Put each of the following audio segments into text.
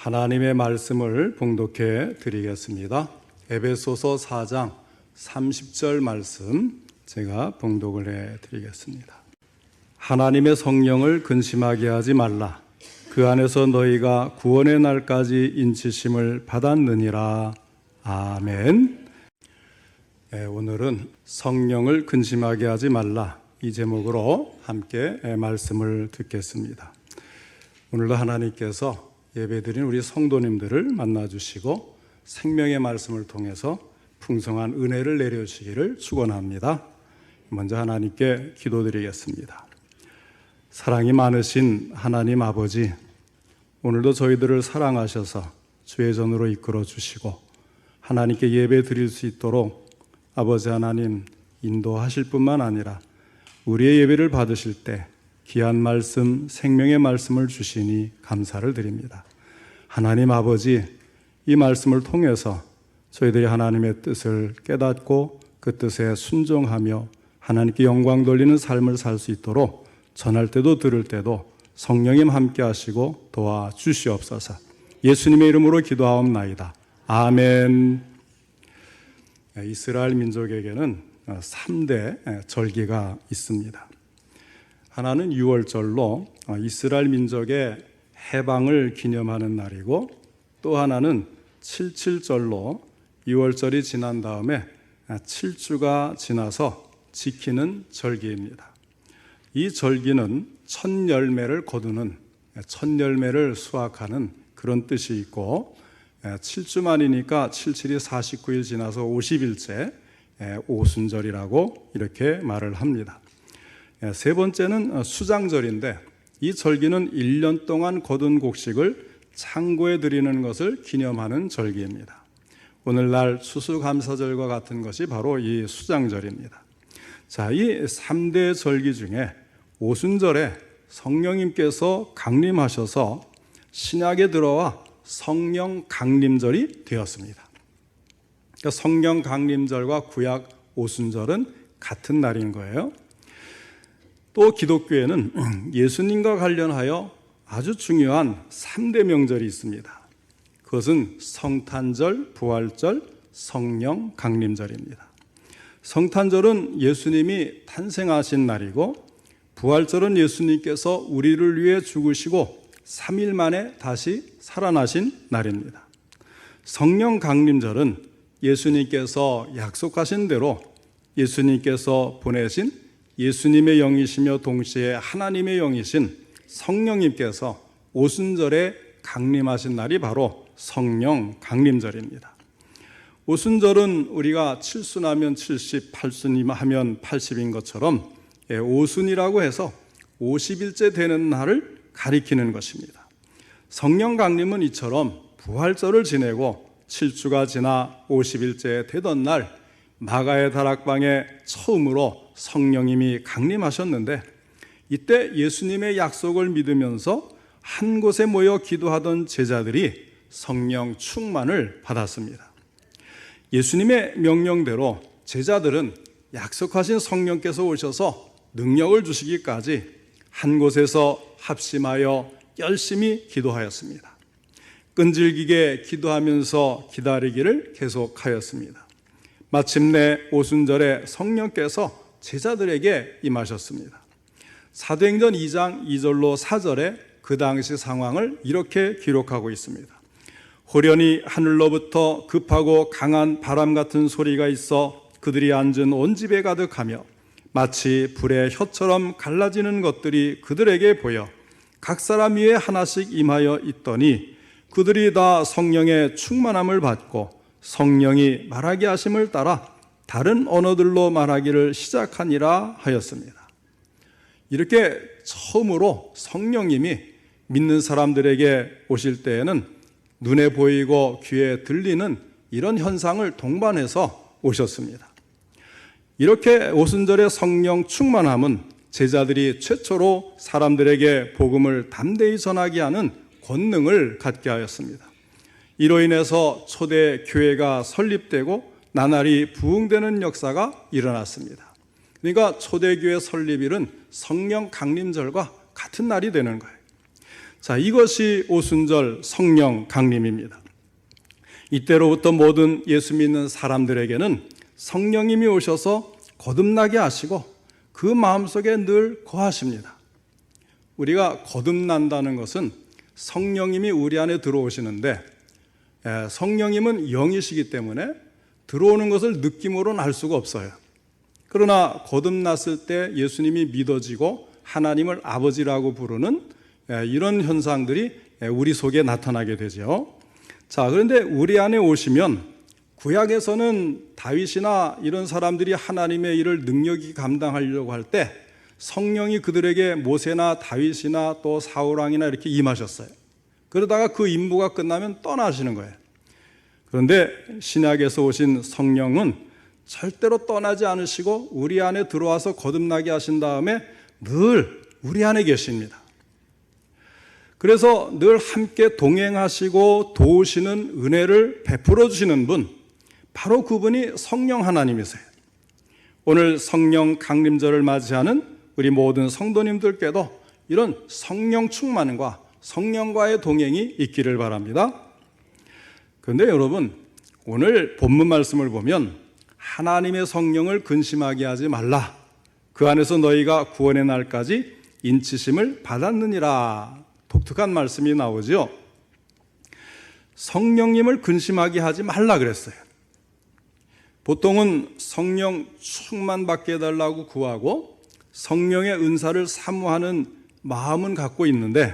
하나님의 말씀을 봉독해 드리겠습니다. 에베소서 4장 30절 말씀 제가 봉독을 해 드리겠습니다. 하나님의 성령을 근심하게 하지 말라. 그 안에서 너희가 구원의 날까지 인치심을 받았느니라. 아멘. 오늘은 성령을 근심하게 하지 말라, 이 제목으로 함께 말씀을 듣겠습니다. 오늘도 하나님께서 예배드린 우리 성도님들을 만나주시고 생명의 말씀을 통해서 풍성한 은혜를 내려주시기를 축원합니다. 먼저 하나님께 기도드리겠습니다. 사랑이 많으신 하나님 아버지, 오늘도 저희들을 사랑하셔서 주의 전으로 이끌어 주시고 하나님께 예배 드릴 수 있도록 아버지 하나님 인도하실 뿐만 아니라 우리의 예배를 받으실 때 귀한 말씀, 생명의 말씀을 주시니 감사를 드립니다. 하나님 아버지, 이 말씀을 통해서 저희들이 하나님의 뜻을 깨닫고 그 뜻에 순종하며 하나님께 영광 돌리는 삶을 살 수 있도록 전할 때도 들을 때도 성령님 함께 하시고 도와주시옵소서. 예수님의 이름으로 기도하옵나이다. 아멘. 이스라엘 민족에게는 3대 절기가 있습니다. 하나는 6월절로 이스라엘 민족의 해방을 기념하는 날이고, 또 하나는 77절로 6월절이 지난 다음에 7주가 지나서 지키는 절기입니다. 이 절기는 첫 열매를 거두는, 첫 열매를 수확하는 그런 뜻이 있고, 7주 만이니까 77이 49일 지나서 50일째 오순절이라고 이렇게 말을 합니다. 세 번째는 수장절인데, 이 절기는 1년 동안 거둔 곡식을 창고에 드리는 것을 기념하는 절기입니다. 오늘날 추수감사절과 같은 것이 바로 이 수장절입니다. 자, 이 3대 절기 중에 오순절에 성령님께서 강림하셔서 신약에 들어와 성령 강림절이 되었습니다. 그러니까 성령 강림절과 구약 오순절은 같은 날인 거예요. 또 기독교에는 예수님과 관련하여 아주 중요한 3대 명절이 있습니다. 그것은 성탄절, 부활절, 성령 강림절입니다. 성탄절은 예수님이 탄생하신 날이고, 부활절은 예수님께서 우리를 위해 죽으시고 3일 만에 다시 살아나신 날입니다. 성령 강림절은 예수님께서 약속하신 대로 예수님께서 보내신 예수님의 영이시며 동시에 하나님의 영이신 성령님께서 오순절에 강림하신 날이 바로 성령 강림절입니다. 오순절은 우리가 7순하면 70, 8순하면 80인 것처럼 오순이라고 해서 50일째 되는 날을 가리키는 것입니다. 성령 강림은 이처럼 부활절을 지내고 7주가 지나 50일째 되던 날 마가의 다락방에 처음으로 성령님이 강림하셨는데, 이때 예수님의 약속을 믿으면서 한 곳에 모여 기도하던 제자들이 성령 충만을 받았습니다. 예수님의 명령대로 제자들은 약속하신 성령께서 오셔서 능력을 주시기까지 한 곳에서 합심하여 열심히 기도하였습니다. 끈질기게 기도하면서 기다리기를 계속하였습니다. 마침내 오순절에 성령께서 제자들에게 임하셨습니다. 사도행전 2장 2절로 4절에 그 당시 상황을 이렇게 기록하고 있습니다. 호련히 하늘로부터 급하고 강한 바람 같은 소리가 있어 그들이 앉은 온 집에 가득하며 마치 불의 혀처럼 갈라지는 것들이 그들에게 보여 각 사람 위에 하나씩 임하여 있더니 그들이 다 성령의 충만함을 받고 성령이 말하게 하심을 따라 다른 언어들로 말하기를 시작하니라 하였습니다. 이렇게 처음으로 성령님이 믿는 사람들에게 오실 때에는 눈에 보이고 귀에 들리는 이런 현상을 동반해서 오셨습니다. 이렇게 오순절의 성령 충만함은 제자들이 최초로 사람들에게 복음을 담대히 전하게 하는 권능을 갖게 하였습니다. 이로 인해서 초대 교회가 설립되고 나날이 부흥되는 역사가 일어났습니다. 그러니까 초대교회 설립일은 성령 강림절과 같은 날이 되는 거예요. 자, 이것이 오순절 성령 강림입니다. 이때로부터 모든 예수 믿는 사람들에게는 성령님이 오셔서 거듭나게 하시고 그 마음속에 늘 거하십니다. 우리가 거듭난다는 것은 성령님이 우리 안에 들어오시는데 성령님은 영이시기 때문에 들어오는 것을 느낌으로는 알 수가 없어요. 그러나 거듭났을 때 예수님이 믿어지고 하나님을 아버지라고 부르는 이런 현상들이 우리 속에 나타나게 되죠. 자, 그런데 우리 안에 오시면 구약에서는 다윗이나 이런 사람들이 하나님의 일을 능력이 감당하려고 할 때 성령이 그들에게 모세나 다윗이나 또 사울왕이나 이렇게 임하셨어요. 그러다가 그 임무가 끝나면 떠나시는 거예요. 그런데 신약에서 오신 성령은 절대로 떠나지 않으시고 우리 안에 들어와서 거듭나게 하신 다음에 늘 우리 안에 계십니다. 그래서 늘 함께 동행하시고 도우시는 은혜를 베풀어 주시는 분, 바로 그분이 성령 하나님이세요. 오늘 성령 강림절을 맞이하는 우리 모든 성도님들께도 이런 성령 충만과 성령과의 동행이 있기를 바랍니다. 그런데 여러분, 오늘 본문 말씀을 보면 하나님의 성령을 근심하게 하지 말라. 그 안에서 너희가 구원의 날까지 인치심을 받았느니라. 독특한 말씀이 나오죠. 성령님을 근심하게 하지 말라 그랬어요. 보통은 성령 충만 받게 해달라고 구하고 성령의 은사를 사모하는 마음은 갖고 있는데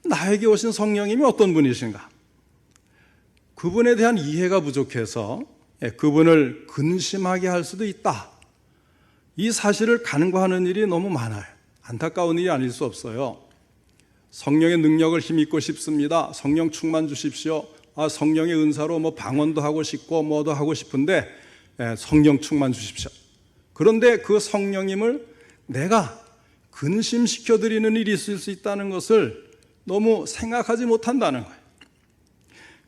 나에게 오신 성령님이 어떤 분이신가? 그분에 대한 이해가 부족해서 그분을 근심하게 할 수도 있다. 이 사실을 간과하는 일이 너무 많아요. 안타까운 일이 아닐 수 없어요. 성령의 능력을 힘입고 싶습니다. 성령 충만 주십시오. 성령의 은사로 방언도 하고 싶고 뭐도 하고 싶은데 성령 충만 주십시오. 그런데 그 성령님을 내가 근심시켜 드리는 일이 있을 수 있다는 것을 너무 생각하지 못한다는 거예요.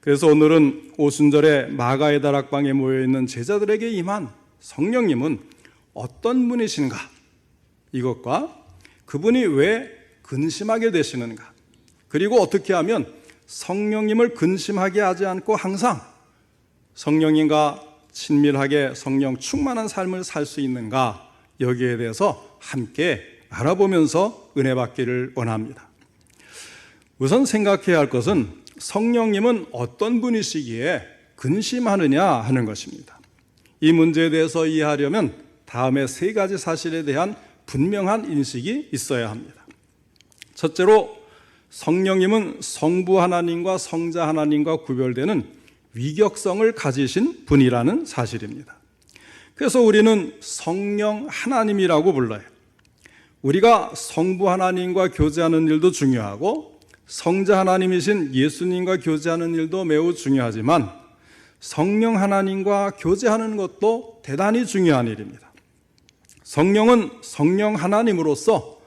그래서 오늘은 오순절에 마가의 다락방에 모여있는 제자들에게 임한 성령님은 어떤 분이신가? 이것과 그분이 왜 근심하게 되시는가? 그리고 어떻게 하면 성령님을 근심하게 하지 않고 항상 성령님과 친밀하게 성령 충만한 삶을 살 수 있는가? 여기에 대해서 함께 알아보면서 은혜 받기를 원합니다. 우선 생각해야 할 것은 성령님은 어떤 분이시기에 근심하느냐 하는 것입니다. 이 문제에 대해서 이해하려면 다음에 세 가지 사실에 대한 분명한 인식이 있어야 합니다. 첫째로 성령님은 성부 하나님과 성자 하나님과 구별되는 위격성을 가지신 분이라는 사실입니다. 그래서 우리는 성령 하나님이라고 불러요. 우리가 성부 하나님과 교제하는 일도 중요하고 성자 하나님이신 예수님과 교제하는 일도 매우 중요하지만 성령 하나님과 교제하는 것도 대단히 중요한 일입니다. 성령은 성령 하나님으로서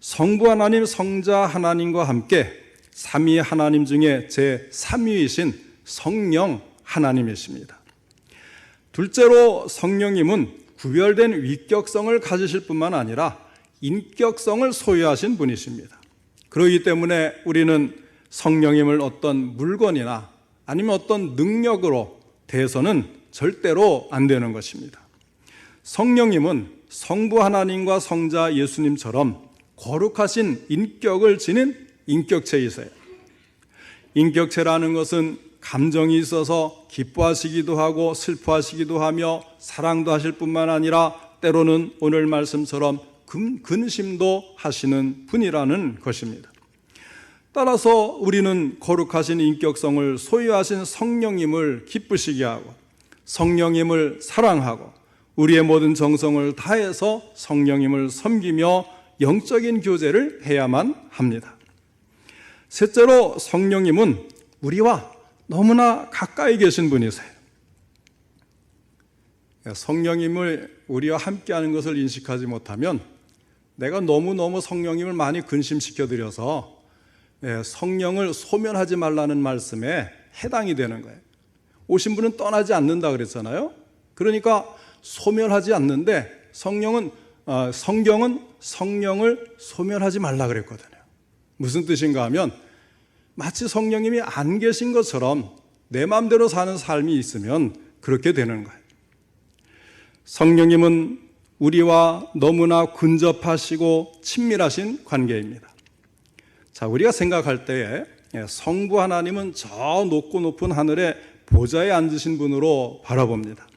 성부 하나님, 성자 하나님과 함께 삼위 하나님 중에 제3위이신 성령 하나님이십니다. 둘째로 성령님은 구별된 위격성을 가지실 뿐만 아니라 인격성을 소유하신 분이십니다. 그렇기 때문에 우리는 성령님을 어떤 물건이나 아니면 어떤 능력으로 대해서는 절대로 안 되는 것입니다. 성령님은 성부 하나님과 성자 예수님처럼 거룩하신 인격을 지닌 인격체이세요. 인격체라는 것은 감정이 있어서 기뻐하시기도 하고 슬퍼하시기도 하며 사랑도 하실 뿐만 아니라 때로는 오늘 말씀처럼 근심도 하시는 분이라는 것입니다. 따라서 우리는 거룩하신 인격성을 소유하신 성령님을 기쁘시게 하고 성령님을 사랑하고 우리의 모든 정성을 다해서 성령님을 섬기며 영적인 교제를 해야만 합니다. 셋째로 성령님은 우리와 너무나 가까이 계신 분이세요. 성령님을 우리와 함께하는 것을 인식하지 못하면 내가 너무너무 성령님을 많이 근심시켜드려서 성령을 소멸하지 말라는 말씀에 해당이 되는 거예요. 오신 분은 떠나지 않는다 그랬잖아요. 그러니까 소멸하지 않는데 성경은 성령을 소멸하지 말라 그랬거든요. 무슨 뜻인가 하면 마치 성령님이 안 계신 것처럼 내 마음대로 사는 삶이 있으면 그렇게 되는 거예요. 성령님은 우리와 너무나 근접하시고 친밀하신 관계입니다. 자, 우리가 생각할 때에 성부 하나님은 저 높고 높은 하늘에 보좌에 앉으신 분으로 바라봅니다.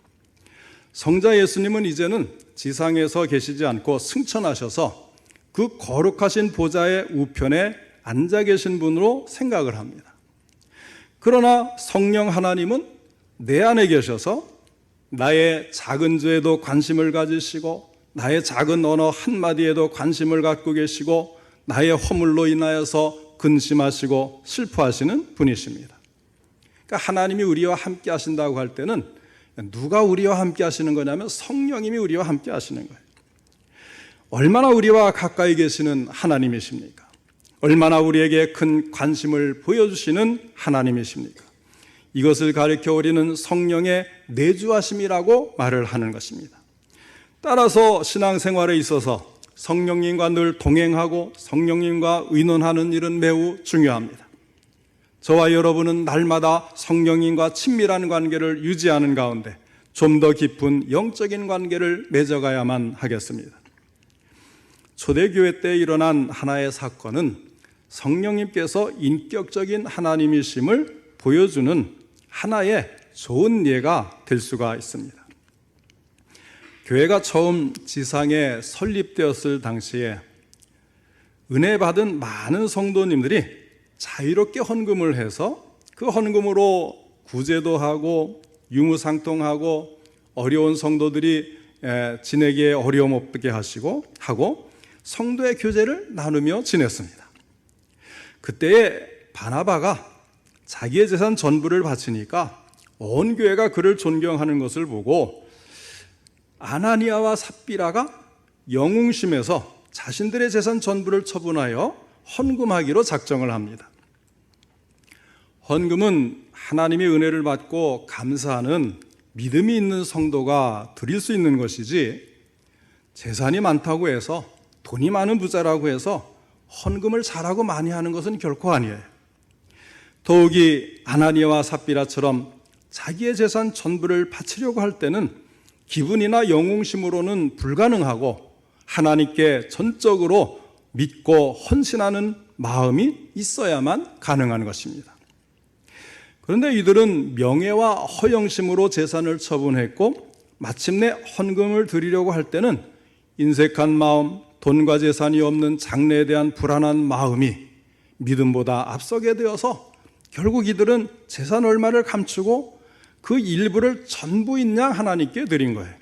성자 예수님은 이제는 지상에서 계시지 않고 승천하셔서 그 거룩하신 보좌의 우편에 앉아 계신 분으로 생각을 합니다. 그러나 성령 하나님은 내 안에 계셔서 나의 작은 죄에도 관심을 가지시고 나의 작은 언어 한마디에도 관심을 갖고 계시고 나의 허물로 인하여서 근심하시고 슬퍼하시는 분이십니다. 그러니까 하나님이 우리와 함께 하신다고 할 때는 누가 우리와 함께 하시는 거냐면 성령님이 우리와 함께 하시는 거예요. 얼마나 우리와 가까이 계시는 하나님이십니까? 얼마나 우리에게 큰 관심을 보여주시는 하나님이십니까? 이것을 가리켜 우리는 성령의 내주하심이라고 말을 하는 것입니다. 따라서 신앙생활에 있어서 성령님과 늘 동행하고 성령님과 의논하는 일은 매우 중요합니다. 저와 여러분은 날마다 성령님과 친밀한 관계를 유지하는 가운데 좀 더 깊은 영적인 관계를 맺어가야만 하겠습니다. 초대교회 때 일어난 하나의 사건은 성령님께서 인격적인 하나님이심을 보여주는 하나의 좋은 예가 될 수가 있습니다. 교회가 처음 지상에 설립되었을 당시에 은혜 받은 많은 성도님들이 자유롭게 헌금을 해서 그 헌금으로 구제도 하고 유무상통하고 어려운 성도들이 지내기에 어려움 없게 하시고 성도의 교제를 나누며 지냈습니다. 그때에 바나바가 자기의 재산 전부를 바치니까 온 교회가 그를 존경하는 것을 보고 아나니아와 삽비라가 영웅심에서 자신들의 재산 전부를 처분하여 헌금하기로 작정을 합니다. 헌금은 하나님의 은혜를 받고 감사하는 믿음이 있는 성도가 드릴 수 있는 것이지 재산이 많다고 해서 돈이 많은 부자라고 해서 헌금을 잘하고 많이 하는 것은 결코 아니에요. 더욱이 아나니아와 삽비라처럼 자기의 재산 전부를 바치려고 할 때는 기분이나 영웅심으로는 불가능하고 하나님께 전적으로 믿고 헌신하는 마음이 있어야만 가능한 것입니다. 그런데 이들은 명예와 허영심으로 재산을 처분했고 마침내 헌금을 드리려고 할 때는 인색한 마음, 돈과 재산이 없는 장래에 대한 불안한 마음이 믿음보다 앞서게 되어서 결국 이들은 재산 얼마를 감추고 그 일부를 전부인 양 하나님께 드린 거예요.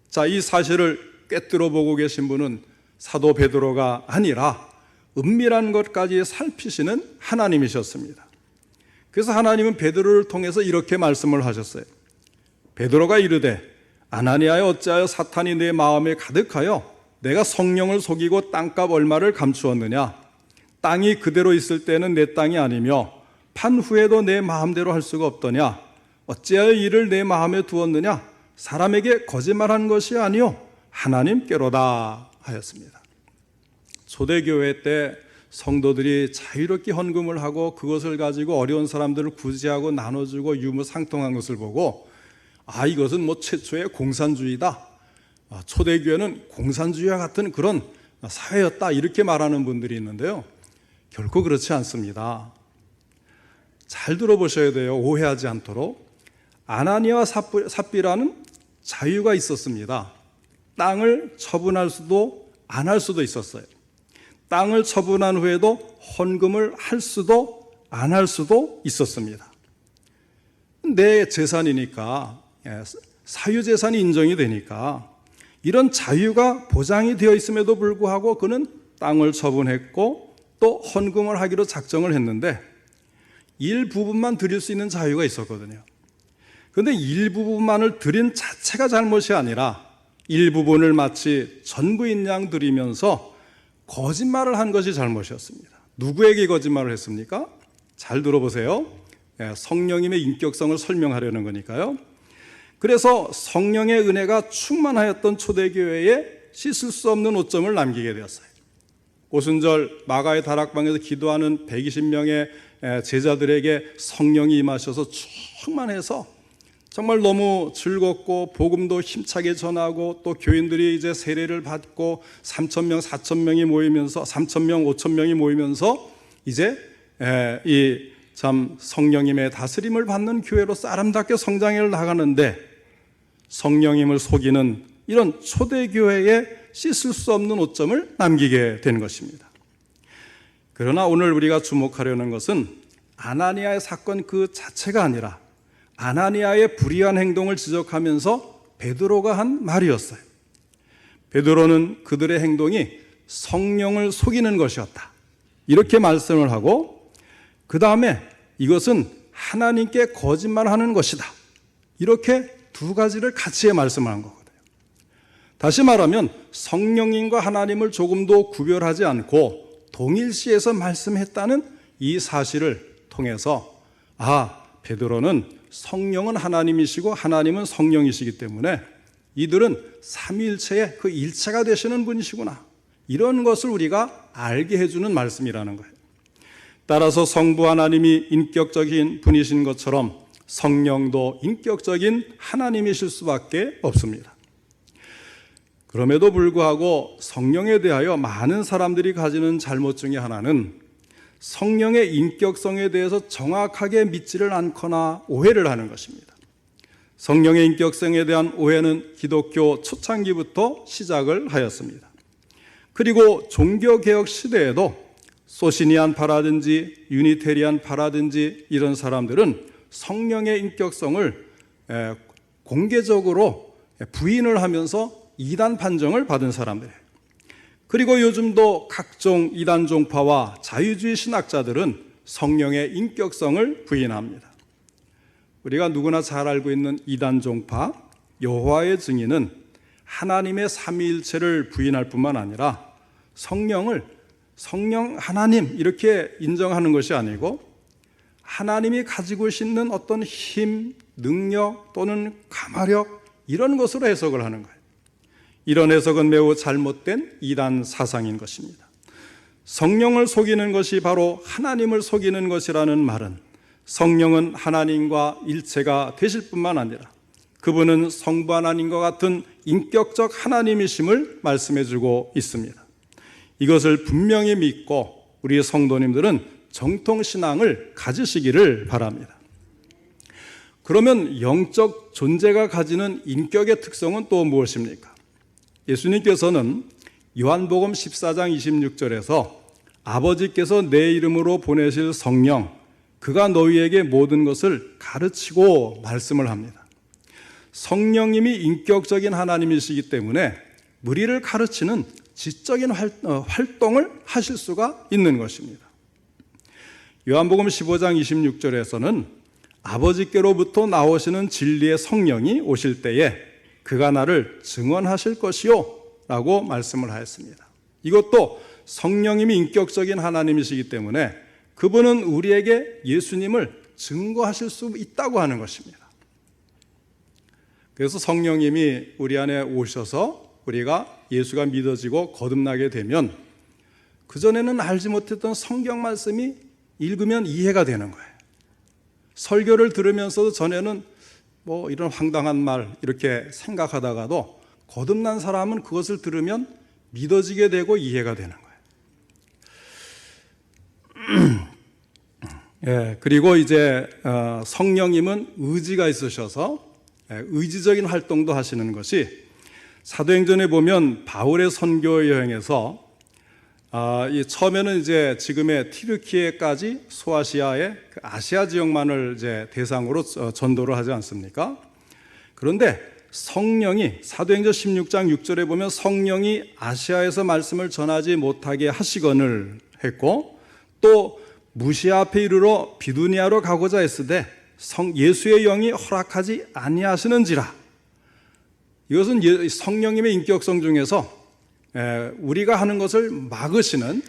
자, 이 사실을 꿰뚫어 보고 계신 분은 사도 베드로가 아니라 은밀한 것까지 살피시는 하나님이셨습니다. 그래서 하나님은 베드로를 통해서 이렇게 말씀을 하셨어요. 베드로가 이르되 아나니아여 어찌하여 사탄이 내 마음에 가득하여 내가 성령을 속이고 땅값 얼마를 감추었느냐? 땅이 그대로 있을 때는 내 땅이 아니며 판 후에도 내 마음대로 할 수가 없더냐? 어찌하여 이를 내 마음에 두었느냐? 사람에게 거짓말한 것이 아니요 하나님께로다 하였습니다. 초대교회 때 성도들이 자유롭게 헌금을 하고 그것을 가지고 어려운 사람들을 구제하고 나눠주고 유무상통한 것을 보고 이것은 뭐 최초의 공산주의다. 초대교회는 공산주의와 같은 그런 사회였다 이렇게 말하는 분들이 있는데요. 결코 그렇지 않습니다. 잘 들어보셔야 돼요. 오해하지 않도록. 아나니아와 삽비라는 자유가 있었습니다. 땅을 처분할 수도 안 할 수도 있었어요. 땅을 처분한 후에도 헌금을 할 수도 안 할 수도 있었습니다. 내 재산이니까 사유재산이 인정이 되니까 이런 자유가 보장이 되어 있음에도 불구하고 그는 땅을 처분했고 또 헌금을 하기로 작정을 했는데 일부분만 드릴 수 있는 자유가 있었거든요. 그런데 일부분만을 드린 자체가 잘못이 아니라 일부분을 마치 전부인 양 드리면서 거짓말을 한 것이 잘못이었습니다. 누구에게 거짓말을 했습니까? 잘 들어보세요. 성령님의 인격성을 설명하려는 거니까요. 그래서 성령의 은혜가 충만하였던 초대교회에 씻을 수 없는 오점을 남기게 되었어요. 오순절 마가의 다락방에서 기도하는 120명의 제자들에게 성령이 임하셔서 충만해서 정말 너무 즐겁고 복음도 힘차게 전하고 또 교인들이 이제 세례를 받고 3,000명, 4,000명이 모이면서 3,000명, 5,000명이 모이면서 이제 이 참 성령님의 다스림을 받는 교회로서 아름답게 성장해 나가는데 성령님을 속이는 이런 초대교회에 씻을 수 없는 오점을 남기게 된 것입니다. 그러나 오늘 우리가 주목하려는 것은 아나니아의 사건 그 자체가 아니라 아나니아의 불의한 행동을 지적하면서 베드로가 한 말이었어요. 베드로는 그들의 행동이 성령을 속이는 것이었다, 이렇게 말씀을 하고 그 다음에 이것은 하나님께 거짓말하는 것이다, 이렇게 두 가지를 같이 말씀을 한 거거든요. 다시 말하면 성령님과 하나님을 조금도 구별하지 않고 동일시해서 말씀했다는 이 사실을 통해서 베드로는 성령은 하나님이시고 하나님은 성령이시기 때문에 이들은 삼위일체의 그 일체가 되시는 분이시구나, 이런 것을 우리가 알게 해주는 말씀이라는 거예요. 따라서 성부 하나님이 인격적인 분이신 것처럼 성령도 인격적인 하나님이실 수밖에 없습니다. 그럼에도 불구하고 성령에 대하여 많은 사람들이 가지는 잘못 중에 하나는 성령의 인격성에 대해서 정확하게 믿지를 않거나 오해를 하는 것입니다. 성령의 인격성에 대한 오해는 기독교 초창기부터 시작을 하였습니다. 그리고 종교개혁 시대에도 소시니안 파라든지 유니테리안 파라든지 이런 사람들은 성령의 인격성을 공개적으로 부인을 하면서 이단 판정을 받은 사람들이에요. 그리고 요즘도 각종 이단 종파와 자유주의 신학자들은 성령의 인격성을 부인합니다. 우리가 누구나 잘 알고 있는 이단 종파 여호와의 증인은 하나님의 삼위일체를 부인할 뿐만 아니라 성령 하나님 이렇게 인정하는 것이 아니고 하나님이 가지고 있는 어떤 힘, 능력 또는 가마력, 이런 것으로 해석을 하는 거예요. 이런 해석은 매우 잘못된 이단 사상인 것입니다. 성령을 속이는 것이 바로 하나님을 속이는 것이라는 말은 성령은 하나님과 일체가 되실 뿐만 아니라 그분은 성부 하나님과 같은 인격적 하나님이심을 말씀해주고 있습니다. 이것을 분명히 믿고 우리 성도님들은 정통신앙을 가지시기를 바랍니다. 그러면 영적 존재가 가지는 인격의 특성은 또 무엇입니까? 예수님께서는 요한복음 14장 26절에서 아버지께서 내 이름으로 보내실 성령, 그가 너희에게 모든 것을 가르치고 말씀을 합니다. 성령님이 인격적인 하나님이시기 때문에 우리를 가르치는 지적인 활동을 하실 수가 있는 것입니다. 요한복음 15장 26절에서는 아버지께로부터 나오시는 진리의 성령이 오실 때에 그가 나를 증언하실 것이요 라고 말씀을 하였습니다. 이것도 성령님이 인격적인 하나님이시기 때문에 그분은 우리에게 예수님을 증거하실 수 있다고 하는 것입니다. 그래서 성령님이 우리 안에 오셔서 우리가 예수가 믿어지고 거듭나게 되면 그전에는 알지 못했던 성경 말씀이 읽으면 이해가 되는 거예요. 설교를 들으면서도 전에는 이런 황당한 말 이렇게 생각하다가도 거듭난 사람은 그것을 들으면 믿어지게 되고 이해가 되는 거예요. 그리고 이제 성령님은 의지가 있으셔서 의지적인 활동도 하시는 것이 사도행전에 보면 바울의 선교 여행에서 처음에는 이제 지금의 튀르키예까지 소아시아의 아시아 지역만을 이제 대상으로 전도를 하지 않습니까? 그런데 성령이 사도행전 16장 6절에 보면 성령이 아시아에서 말씀을 전하지 못하게 하시거늘 했고 또 무시아 앞에 이르러 비두니아로 가고자 했으되 예수의 영이 허락하지 아니하시는지라. 이것은 성령님의 인격성 중에서 우리가 하는 것을 막으시는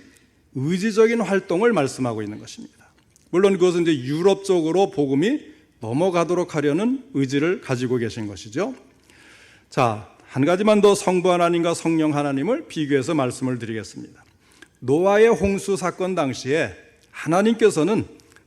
의지적인 활동을 말씀하고 있는 것입니다. 물론 그것은 이제 유럽 쪽으로 복음이 넘어가도록 하려는 의지를 가지고 계신 것이죠. 자, 한 가지만 더 성부 하나님과 성령 하나님을 비교해서 말씀을 드리겠습니다. 노아의 홍수 사건 당시에 하나님께서는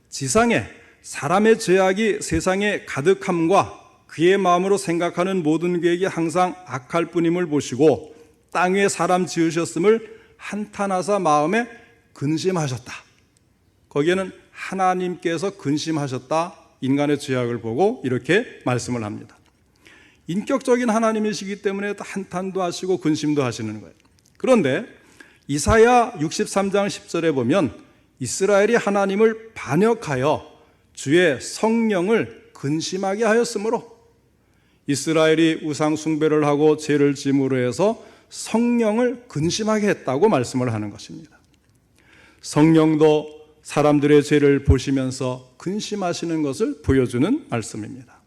지상에 사람의 죄악이 세상에 가득함과 그의 마음으로 생각하는 모든 계획이 항상 악할 뿐임을 보시고 땅 위에 사람 지으셨음을 한탄하사 마음에 근심하셨다. 거기에는 하나님께서 근심하셨다. 인간의 죄악을 보고 이렇게 말씀을 합니다. 인격적인 하나님이시기 때문에 한탄도 하시고 근심도 하시는 거예요. 그런데 이사야 63장 10절에 보면 이스라엘이 하나님을 반역하여 주의 성령을 근심하게 하였으므로, 이스라엘이 우상 숭배를 하고 죄를 짐으로 해서 성령을 근심하게 했다고 말씀을 하는 것입니다. 성령도 사람들의 죄를 보시면서 근심하시는 것을 보여주는 말씀입니다.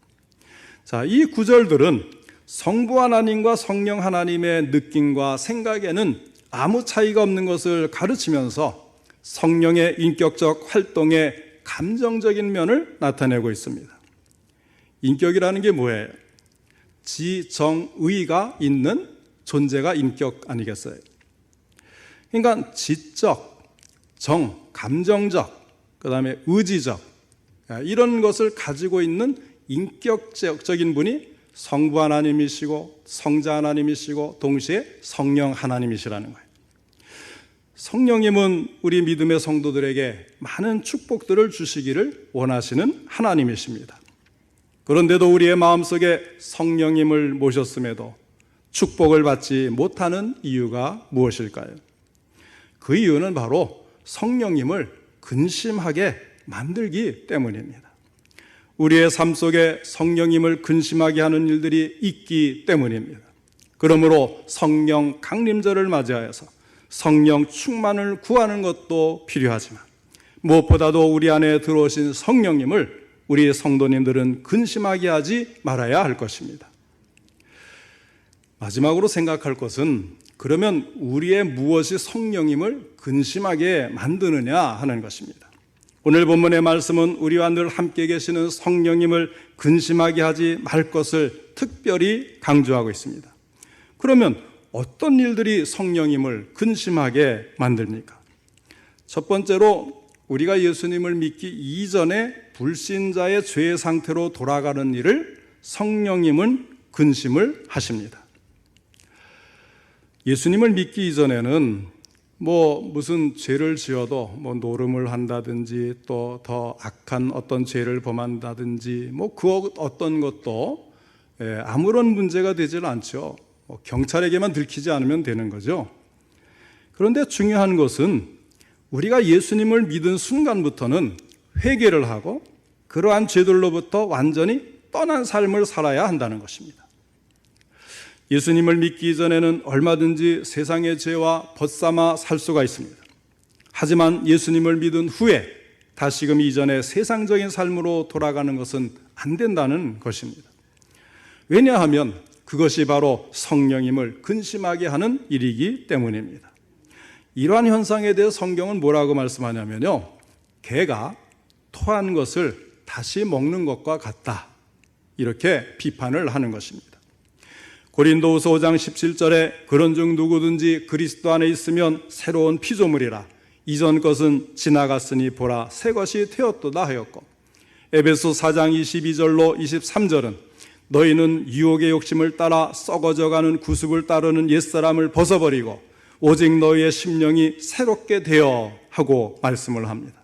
자, 이 구절들은 성부 하나님과 성령 하나님의 느낌과 생각에는 아무 차이가 없는 것을 가르치면서 성령의 인격적 활동의 감정적인 면을 나타내고 있습니다. 인격이라는 게 뭐예요? 지정의가 있는 존재가 인격 아니겠어요? 그러니까 지적, 정, 감정적, 그 다음에 의지적, 이런 것을 가지고 있는 인격적인 분이 성부 하나님이시고 성자 하나님이시고 동시에 성령 하나님이시라는 거예요. 성령님은 우리 믿음의 성도들에게 많은 축복들을 주시기를 원하시는 하나님이십니다. 그런데도 우리의 마음속에 성령님을 모셨음에도 축복을 받지 못하는 이유가 무엇일까요? 그 이유는 바로 성령님을 근심하게 만들기 때문입니다. 우리의 삶 속에 성령님을 근심하게 하는 일들이 있기 때문입니다. 그러므로 성령 강림절을 맞이하여서 성령 충만을 구하는 것도 필요하지만 무엇보다도 우리 안에 들어오신 성령님을 우리 성도님들은 근심하게 하지 말아야 할 것입니다. 마지막으로 생각할 것은, 그러면 우리의 무엇이 성령님을 근심하게 만드느냐 하는 것입니다. 오늘 본문의 말씀은 우리와 늘 함께 계시는 성령님을 근심하게 하지 말 것을 특별히 강조하고 있습니다. 그러면 어떤 일들이 성령님을 근심하게 만듭니까? 첫 번째로 우리가 예수님을 믿기 이전에 불신자의 죄 상태로 돌아가는 일을 성령님은 근심을 하십니다. 예수님을 믿기 이전에는 무슨 죄를 지어도 노름을 한다든지 또 더 악한 어떤 죄를 범한다든지 그 어떤 것도 아무런 문제가 되질 않죠. 경찰에게만 들키지 않으면 되는 거죠. 그런데 중요한 것은 우리가 예수님을 믿은 순간부터는 회개를 하고 그러한 죄들로부터 완전히 떠난 삶을 살아야 한다는 것입니다. 예수님을 믿기 전에는 얼마든지 세상의 죄와 벗삼아 살 수가 있습니다. 하지만 예수님을 믿은 후에 다시금 이전의 세상적인 삶으로 돌아가는 것은 안 된다는 것입니다. 왜냐하면 그것이 바로 성령님을 근심하게 하는 일이기 때문입니다. 이러한 현상에 대해 성경은 뭐라고 말씀하냐면요, 개가 토한 것을 다시 먹는 것과 같다, 이렇게 비판을 하는 것입니다. 고린도후서 5장 17절에 그런즉 누구든지 그리스도 안에 있으면 새로운 피조물이라, 이전 것은 지나갔으니 보라 새 것이 되었도다 하였고, 에베소 4장 22절로 23절은 너희는 유혹의 욕심을 따라 썩어져가는 구습을 따르는 옛사람을 벗어버리고 오직 너희의 심령이 새롭게 되어 하고 말씀을 합니다.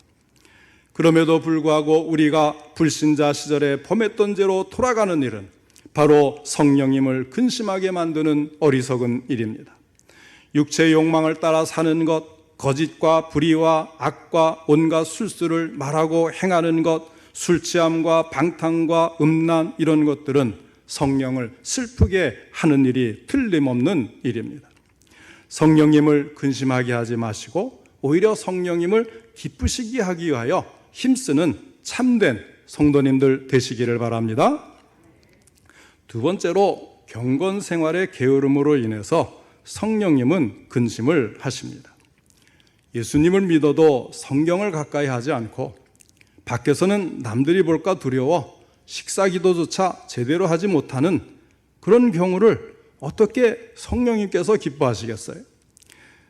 그럼에도 불구하고 우리가 불신자 시절에 범했던 죄로 돌아가는 일은 바로 성령님을 근심하게 만드는 어리석은 일입니다. 육체의 욕망을 따라 사는 것, 거짓과 불의와 악과 온갖 술수를 말하고 행하는 것, 술 취함과 방탕과 음란, 이런 것들은 성령을 슬프게 하는 일이 틀림없는 일입니다. 성령님을 근심하게 하지 마시고 오히려 성령님을 기쁘시게 하기 위하여 힘쓰는 참된 성도님들 되시기를 바랍니다. 두 번째로 경건 생활의 게으름으로 인해서 성령님은 근심을 하십니다. 예수님을 믿어도 성경을 가까이 하지 않고 밖에서는 남들이 볼까 두려워 식사 기도조차 제대로 하지 못하는 그런 경우를 어떻게 성령님께서 기뻐하시겠어요?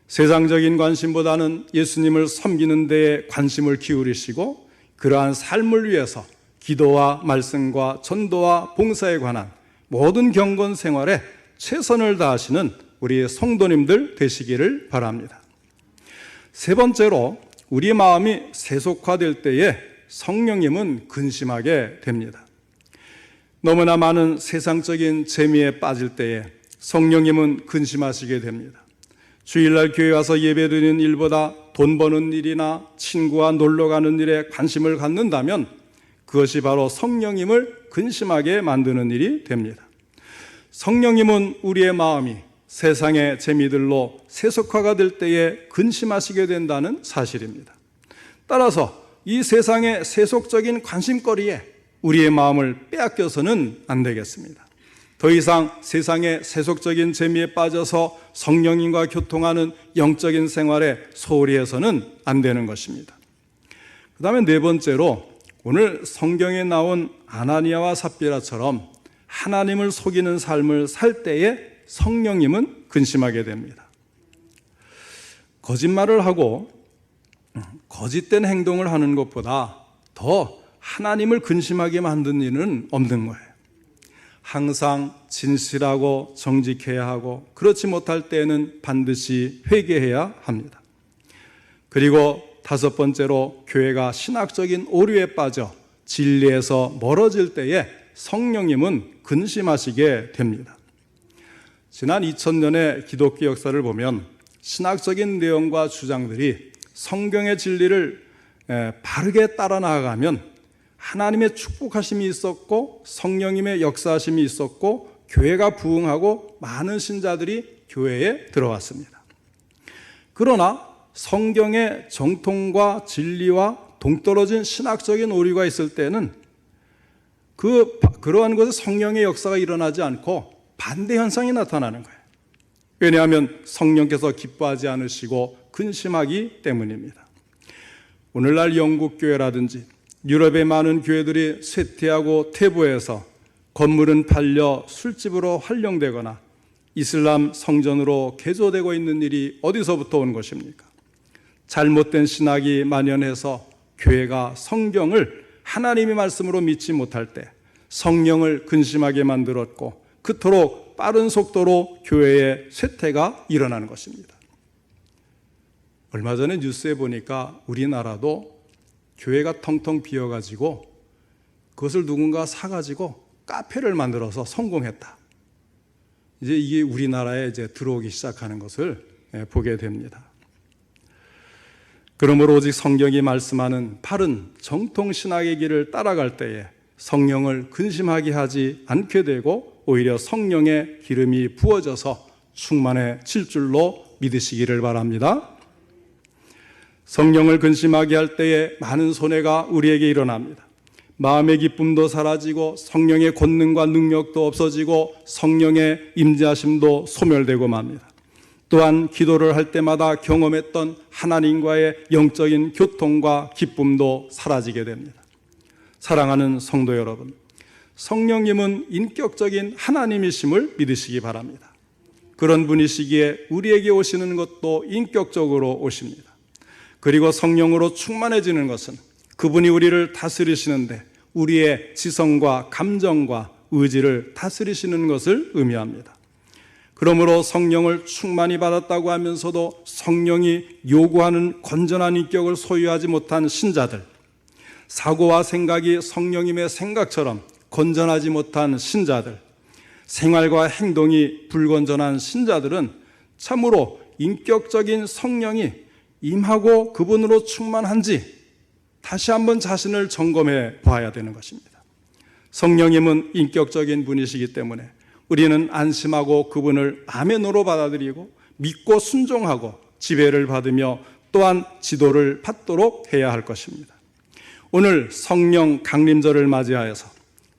세상적인 관심보다는 예수님을 섬기는 데에 관심을 기울이시고 그러한 삶을 위해서 기도와 말씀과 전도와 봉사에 관한 모든 경건 생활에 최선을 다하시는 우리 성도님들 되시기를 바랍니다. 세 번째로 우리 마음이 세속화될 때에 성령님은 근심하게 됩니다. 너무나 많은 세상적인 재미에 빠질 때에 성령님은 근심하시게 됩니다. 주일날 교회 와서 예배드리는 일보다 돈 버는 일이나 친구와 놀러 가는 일에 관심을 갖는다면 그것이 바로 성령님을 근심하게 만드는 일이 됩니다. 성령님은 우리의 마음이 세상의 재미들로 세속화가 될 때에 근심하시게 된다는 사실입니다. 따라서 이 세상의 세속적인 관심거리에 우리의 마음을 빼앗겨서는 안 되겠습니다. 더 이상 세상의 세속적인 재미에 빠져서 성령님과 교통하는 영적인 생활에 소홀히 해서는 안 되는 것입니다. 그 다음에 네 번째로 오늘 성경에 나온 아나니아와 삽비라처럼 하나님을 속이는 삶을 살 때에 성령님은 근심하게 됩니다. 거짓말을 하고 거짓된 행동을 하는 것보다 더 하나님을 근심하게 만든 일은 없는 거예요. 항상 진실하고 정직해야 하고 그렇지 못할 때에는 반드시 회개해야 합니다. 그리고 다섯 번째로 교회가 신학적인 오류에 빠져 진리에서 멀어질 때에 성령님은 근심하시게 됩니다. 지난 2000년의 기독교 역사를 보면 신학적인 내용과 주장들이 성경의 진리를 바르게 따라 나아가면 하나님의 축복하심이 있었고 성령님의 역사하심이 있었고 교회가 부흥하고 많은 신자들이 교회에 들어왔습니다. 그러나 성경의 정통과 진리와 동떨어진 신학적인 오류가 있을 때는 그러한 것에 성령의 역사가 일어나지 않고 반대 현상이 나타나는 거예요. 왜냐하면 성령께서 기뻐하지 않으시고 근심하기 때문입니다. 오늘날 영국 교회라든지 유럽의 많은 교회들이 쇠퇴하고 퇴보해서 건물은 팔려 술집으로 활용되거나 이슬람 성전으로 개조되고 있는 일이 어디서부터 온 것입니까? 잘못된 신학이 만연해서 교회가 성경을 하나님의 말씀으로 믿지 못할 때 성령을 근심하게 만들었고 그토록 빠른 속도로 교회의 쇠퇴가 일어나는 것입니다. 얼마 전에 뉴스에 보니까 우리나라도 교회가 텅텅 비어가지고 그것을 누군가 사가지고 카페를 만들어서 성공했다. 이제 이게 우리나라에 이제 들어오기 시작하는 것을 보게 됩니다. 그러므로 오직 성경이 말씀하는 바른 정통 신학의 길을 따라갈 때에 성령을 근심하게 하지 않게 되고 오히려 성령의 기름이 부어져서 충만해질 줄로 믿으시기를 바랍니다. 성령을 근심하게 할 때에 많은 손해가 우리에게 일어납니다. 마음의 기쁨도 사라지고 성령의 권능과 능력도 없어지고 성령의 임재하심도 소멸되고 맙니다. 또한 기도를 할 때마다 경험했던 하나님과의 영적인 교통과 기쁨도 사라지게 됩니다. 사랑하는 성도 여러분, 성령님은 인격적인 하나님이심을 믿으시기 바랍니다. 그런 분이시기에 우리에게 오시는 것도 인격적으로 오십니다. 그리고 성령으로 충만해지는 것은 그분이 우리를 다스리시는데 우리의 지성과 감정과 의지를 다스리시는 것을 의미합니다. 그러므로 성령을 충만히 받았다고 하면서도 성령이 요구하는 건전한 인격을 소유하지 못한 신자들, 사고와 생각이 성령님의 생각처럼 건전하지 못한 신자들, 생활과 행동이 불건전한 신자들은 참으로 인격적인 성령이 임하고 그분으로 충만한지 다시 한번 자신을 점검해 봐야 되는 것입니다. 성령님은 인격적인 분이시기 때문에 우리는 안심하고 그분을 아멘으로 받아들이고 믿고 순종하고 지배를 받으며 또한 지도를 받도록 해야 할 것입니다. 오늘 성령 강림절을 맞이하여서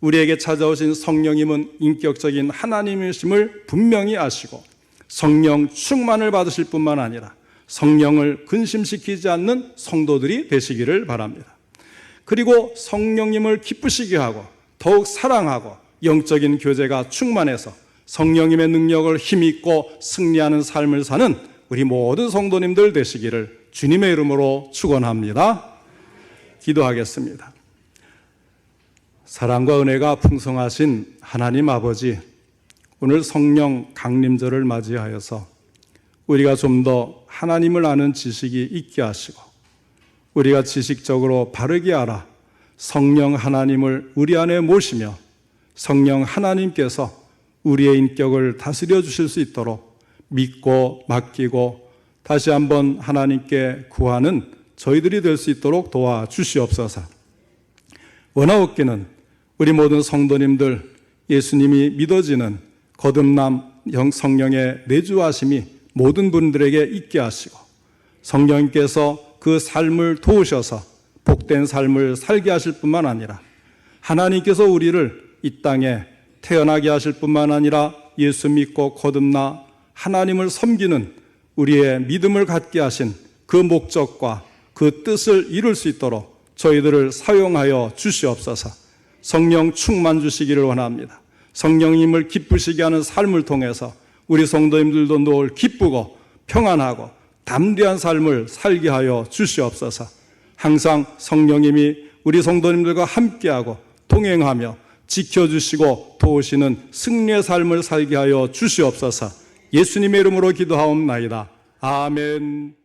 우리에게 찾아오신 성령님은 인격적인 하나님이심을 분명히 아시고 성령 충만을 받으실 뿐만 아니라 성령을 근심시키지 않는 성도들이 되시기를 바랍니다. 그리고 성령님을 기쁘시게 하고 더욱 사랑하고 영적인 교제가 충만해서 성령님의 능력을 힘있고 승리하는 삶을 사는 우리 모든 성도님들 되시기를 주님의 이름으로 축원합니다. 기도하겠습니다. 사랑과 은혜가 풍성하신 하나님 아버지, 오늘 성령 강림절을 맞이하여서 우리가 좀 더 하나님을 아는 지식이 있게 하시고 우리가 지식적으로 바르게 알아 성령 하나님을 우리 안에 모시며 성령 하나님께서 우리의 인격을 다스려 주실 수 있도록 믿고 맡기고 다시 한번 하나님께 구하는 저희들이 될 수 있도록 도와주시옵소서. 원하옵기는 우리 모든 성도님들 예수님이 믿어지는 거듭남 성령의 내주하심이 모든 분들에게 있게 하시고 성령님께서 그 삶을 도우셔서 복된 삶을 살게 하실 뿐만 아니라 하나님께서 우리를 이 땅에 태어나게 하실 뿐만 아니라 예수 믿고 거듭나 하나님을 섬기는 우리의 믿음을 갖게 하신 그 목적과 그 뜻을 이룰 수 있도록 저희들을 사용하여 주시옵소서. 성령 충만 주시기를 원합니다. 성령님을 기쁘시게 하는 삶을 통해서 우리 성도님들도 늘 기쁘고 평안하고 담대한 삶을 살게 하여 주시옵소서. 항상 성령님이 우리 성도님들과 함께하고 동행하며 지켜주시고 도우시는 승리의 삶을 살게 하여 주시옵소서. 예수님의 이름으로 기도하옵나이다. 아멘.